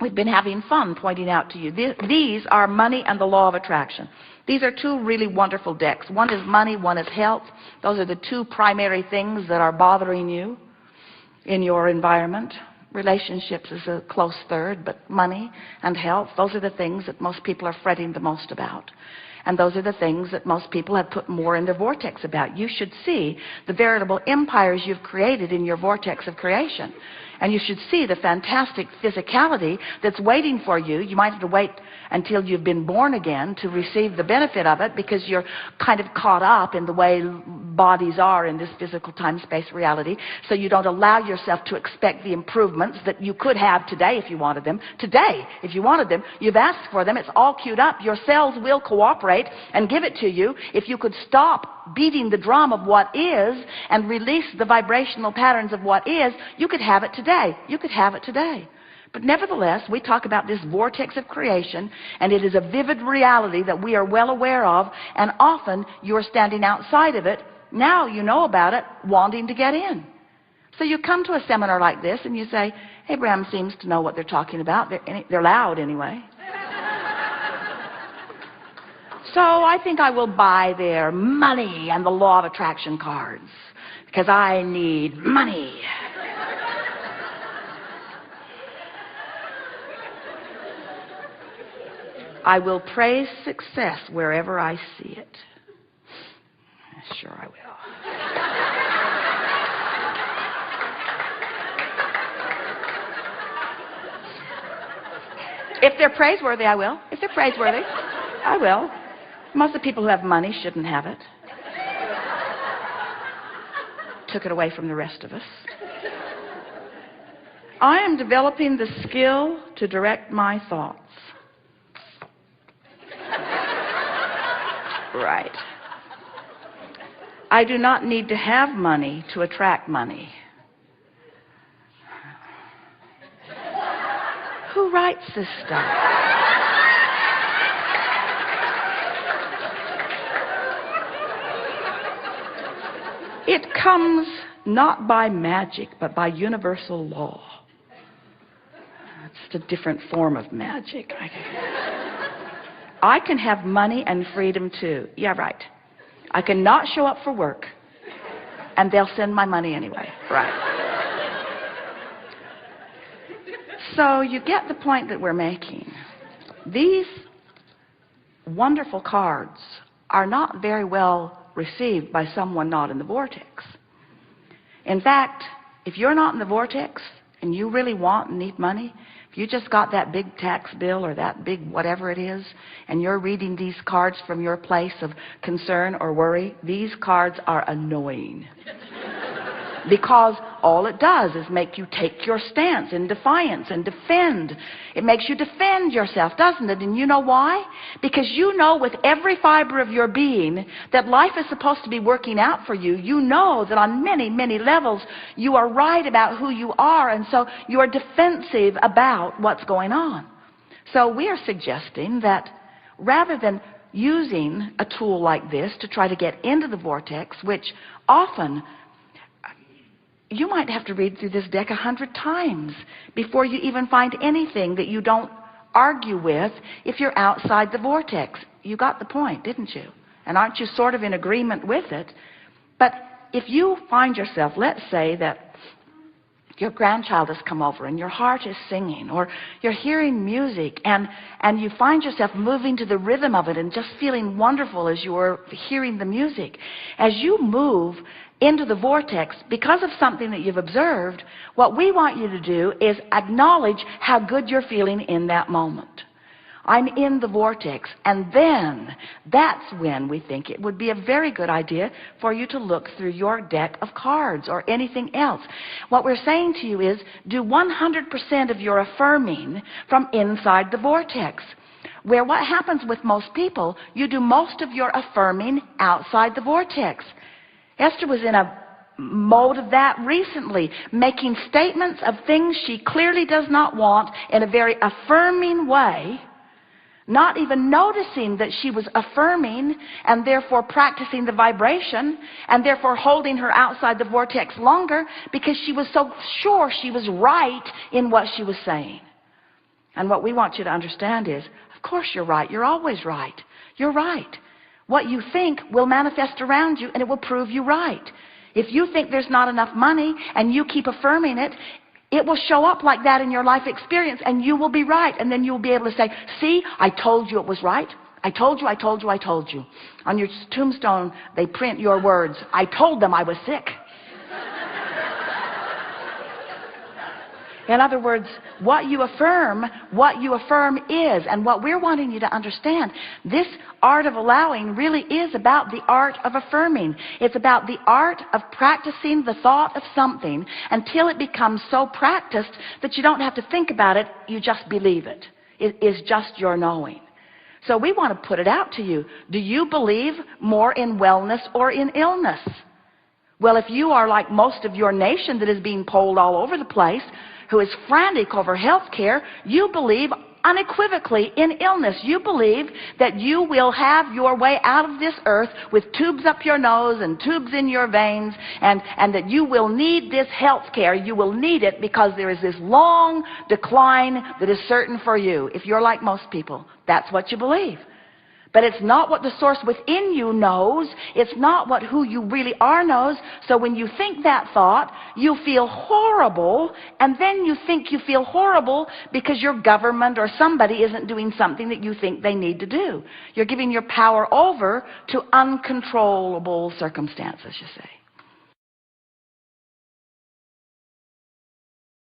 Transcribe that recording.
we've been having fun pointing out to you. These are money and the law of attraction. These are two really wonderful decks. One is money, one is health. Those are the two primary things that are bothering you in your environment. Relationships is a close third, but money and health, those are the things that most people are fretting the most about. And those are the things that most people have put more in their vortex about. You should see the veritable empires you've created in your vortex of creation. And you should see the fantastic physicality that's waiting for you. You might have to wait until you've been born again to receive the benefit of it, because you're kind of caught up in the way bodies are in this physical time-space reality. So you don't allow yourself to expect the improvements that you could have today if you wanted them. Today, if you wanted them, you've asked for them. It's all queued up. Your cells will cooperate and give it to you if you could stop beating the drum of what is and release the vibrational patterns of what is. You could have it today. You could have it today. But nevertheless, we talk about this vortex of creation, and it is a vivid reality that we are well aware of, and often you're standing outside of it. Now you know about it, wanting to get in. So you come to a seminar like this and you say, Abraham seems to know what they're talking about. They're loud anyway. So I think I will buy their money and the law of attraction cards, because I need money. I will praise success wherever I see it. Sure I will. If they're praiseworthy, I will. If they're praiseworthy, I will. Most of the people who have money shouldn't have it. Took it away from the rest of us. I am developing the skill to direct my thoughts. Right. I do not need to have money to attract money. Who writes this stuff? It comes not by magic, but by universal law. It's a different form of magic. I can have money and freedom too. Yeah, right. I can not show up for work, and they'll send my money anyway. Right. So you get the point that we're making. These wonderful cards are not very well received by someone not in the vortex. In fact, if you're not in the vortex and you really want and need money, if you just got that big tax bill or that big whatever it is, and you're reading these cards from your place of concern or worry, these cards are annoying. Because all it does is make you take your stance in defiance and defend. It makes you defend yourself, doesn't it? And you know why? Because you know with every fiber of your being that life is supposed to be working out for you. You know that on many, many levels you are right about who you are, and so you are defensive about what's going on. So we are suggesting that rather than using a tool like this to try to get into the vortex, which often you might have to read through this deck 100 times before you even find anything that you don't argue with if you're outside the vortex. You got the point, didn't you? And aren't you sort of in agreement with it? But if you find yourself, let's say that your grandchild has come over and your heart is singing, or you're hearing music and you find yourself moving to the rhythm of it and just feeling wonderful as you're hearing the music. As you move into the vortex because of something that you've observed, what we want you to do is acknowledge how good you're feeling in that moment. I'm in the vortex, and then that's when we think it would be a very good idea for you to look through your deck of cards or anything else. What we're saying to you is do 100% of your affirming from inside the vortex. Where what happens with most people, you do most of your affirming outside the vortex. Esther was in a mode of that recently, making statements of things she clearly does not want in a very affirming way, not even noticing that she was affirming and therefore practicing the vibration and therefore holding her outside the vortex longer because she was so sure she was right in what she was saying. And what we want you to understand is, of course you're right. You're always right. You're right. What you think will manifest around you, and it will prove you right. If you think there's not enough money and you keep affirming it, it will show up like that in your life experience, and you will be right. And then you'll be able to say, see, I told you it was right. I told you, I told you, I told you. On your tombstone, they print your words. I told them I was sick. In other words, what you affirm is. And what we're wanting you to understand, this art of allowing really is about the art of affirming. It's about the art of practicing the thought of something until it becomes so practiced that you don't have to think about it, you just believe it. It is just your knowing. So we want to put it out to you. Do you believe more in wellness or in illness? Well, if you are like most of your nation that is being polled all over the place, who is frantic over health care, you believe unequivocally in illness. You believe that you will have your way out of this earth with tubes up your nose and tubes in your veins, and that you will need this health care. You will need it because there is this long decline that is certain for you. If you're like most people, that's what you believe. But it's not what the source within you knows. It's not what who you really are knows. So when you think that thought, you feel horrible, and then you think you feel horrible because your government or somebody isn't doing something that you think they need to do. You're giving your power over to uncontrollable circumstances, you see.